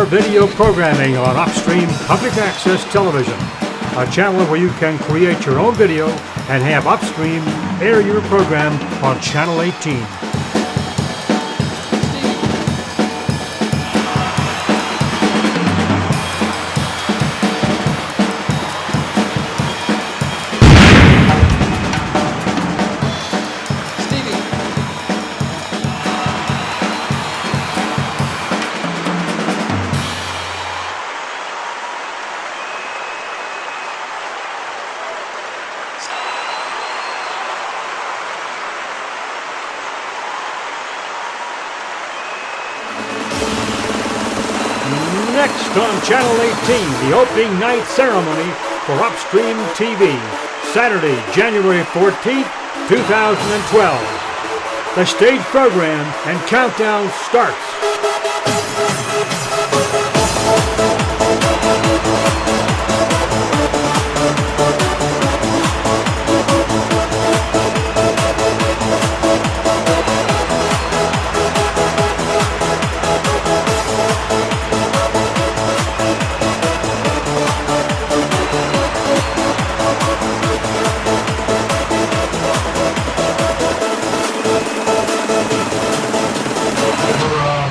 more video programming on Upstream Public Access Television, a channel where you can create your own video and have Upstream air your program on Channel 18. Next on Channel 18, the opening night ceremony for Upstream TV, Saturday, January 14th, 2012. The stage program and countdown starts.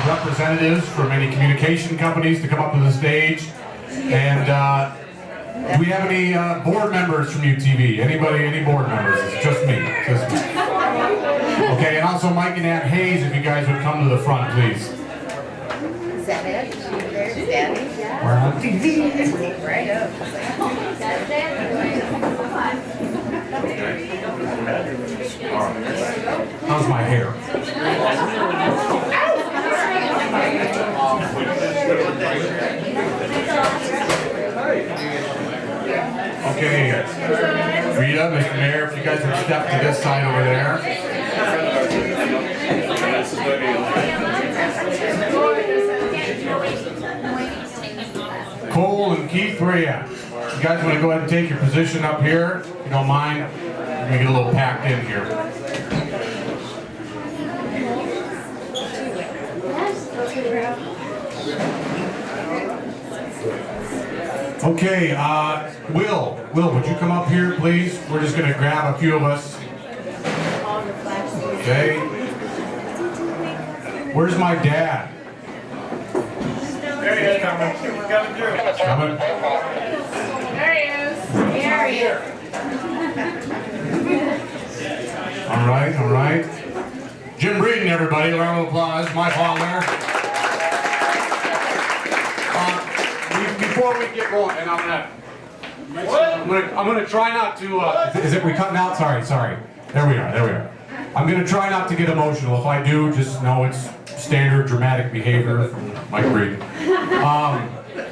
Representatives from any communication companies to come up to the stage. And do we have any board members from UTV? Anybody, any board members? It's just me. Just me. Okay, and also Mike and Ann Hayes, if you guys would come to the front, please. Is that it? There's Daddy. We're on TV. Right up. How's my hair? Okay, Rita, Mr. Mayor, if you guys would step to this side over there. Cole and Keith, where are you at? You guys want to go ahead and take your position up here, if you don't mind? We get a little packed in here. Okay, Will, would you come up here, please? We're just going to grab a few of us. Okay. Where's my dad? There he is, coming. Coming? There he is. There he is. All right, all right. Jim Breeden, everybody, round of applause. My father. Before we get going, and I'm gonna try not to. Is it we cutting out? Sorry. There we are. I'm gonna try not to get emotional. If I do, just know it's standard dramatic behavior from Mike Breeden.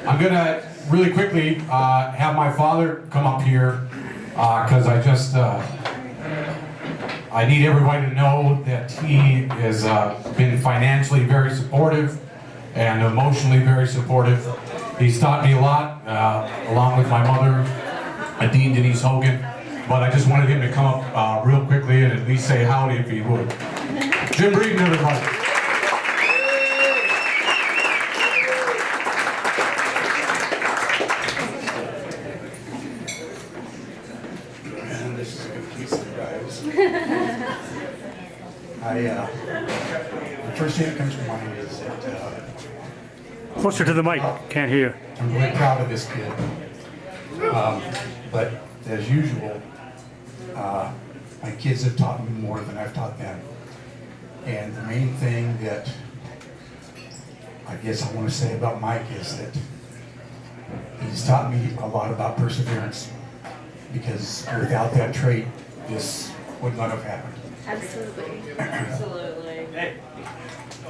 I'm gonna really quickly have my father come up here because I need everybody to know that he has been financially very supportive and emotionally very supportive. He's taught me a lot, along with my mother, Dean Denise Hogan. But I just wanted him to come up real quickly and at least say howdy if he would. Jim Breeden, everybody. And this is a good piece of guys. The first thing that comes to mind is that Closer to the mic, can't hear. I'm really proud of this kid. But as usual, my kids have taught me more than I've taught them. And the main thing that I guess I want to say about Mike is that he's taught me a lot about perseverance. Because without that trait, this would not have happened. Absolutely. Absolutely. Hey.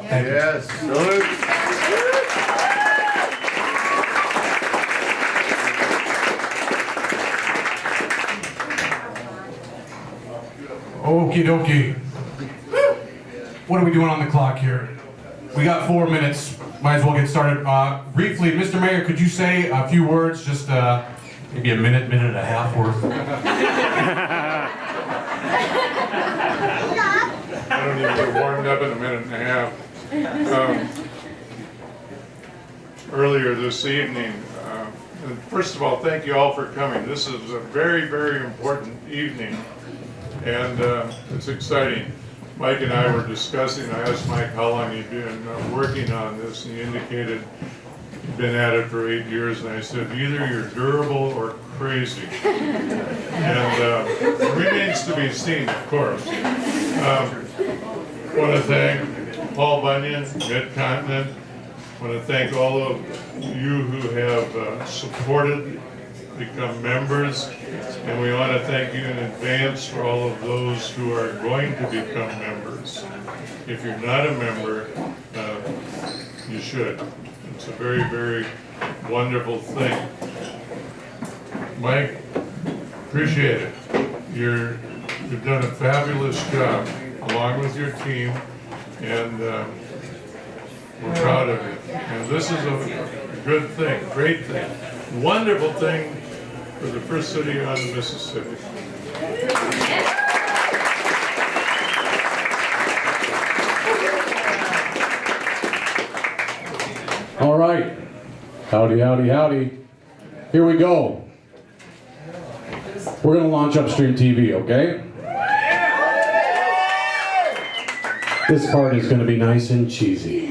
Thank you. Yes. Okie dokie. What are we doing on the clock here? We got 4 minutes. Might as well get started. Briefly, Mr. Mayor, could you say a few words, just maybe a minute and a half worth? I don't even get warmed up in a minute and a half. earlier this evening. And first of all, thank you all for coming. This is a very, very important evening, and it's exciting. Mike and I were discussing, I asked Mike how long he'd been working on this, and he indicated he'd been at it for 8 years, and I said, either you're durable or crazy. And it remains to be seen, of course. I want to thank Paul Bunyan, Mid-Continent. I want to thank all of you who have supported, become members, and we want to thank you in advance for all of those who are going to become members. If you're not a member, you should. It's a very, very wonderful thing. Mike, appreciate it. You've done a fabulous job along with your team, and we're proud of you. And this is a good thing, great thing, wonderful thing for the first city on the Mississippi. All right. Howdy, howdy, howdy. Here we go. We're going to launch Upstream TV, okay? This part is going to be nice and cheesy.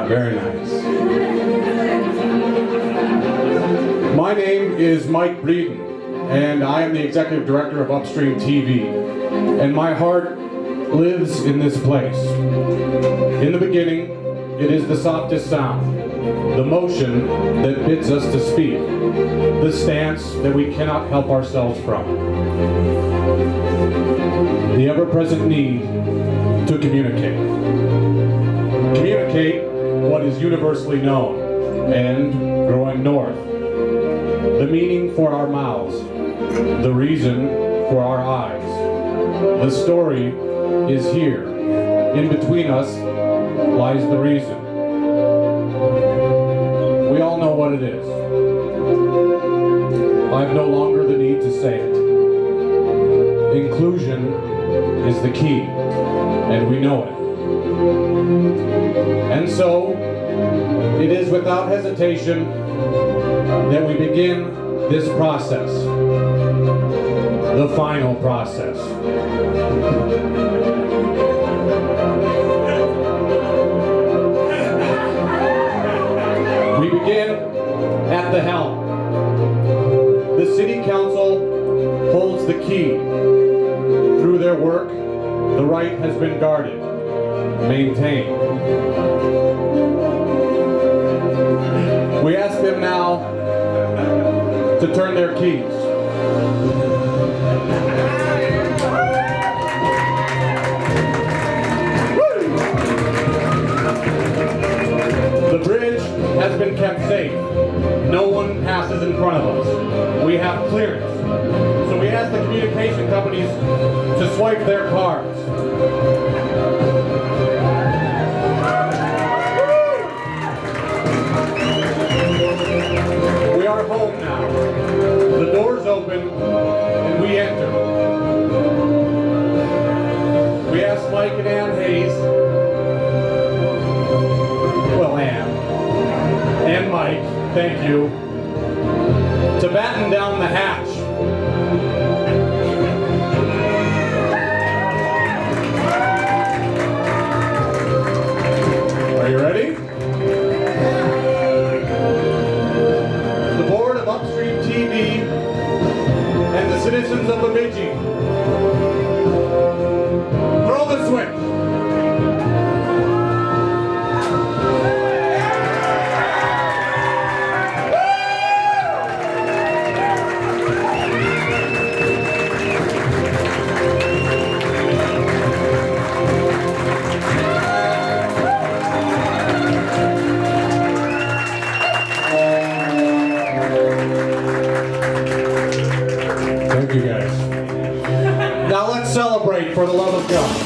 Very nice. My name is Mike Breeden, and I am the Executive Director of Upstream TV, and my heart lives in this place. In the beginning, it is the softest sound, the motion that bids us to speak, the stance that we cannot help ourselves from, the ever-present need to communicate. Communicate what is universally known and growing north. The meaning for our mouths, the reason for our eyes. The story is here. In between us lies the reason. We all know what it is. I've no longer the need to say it. Inclusion is the key, and we know it. And so, it is without hesitation that we begin this process, the final process. We begin at the helm. The City Council holds the key. Through their work, the right has been guarded, maintained. We ask them now to turn their keys. The bridge has been kept safe. No one passes in front of us. We have clearance. So we ask the communication companies to swipe their cards. We are home now. The doors open and we enter. We ask Mike and Ann Hayes, well, Ann and Mike, thank you, to batten down the hatch. Are you ready? The board of Upstream TV and the citizens of Bemidji. Throw the switch. Thank you guys. Now let's celebrate for the love of God.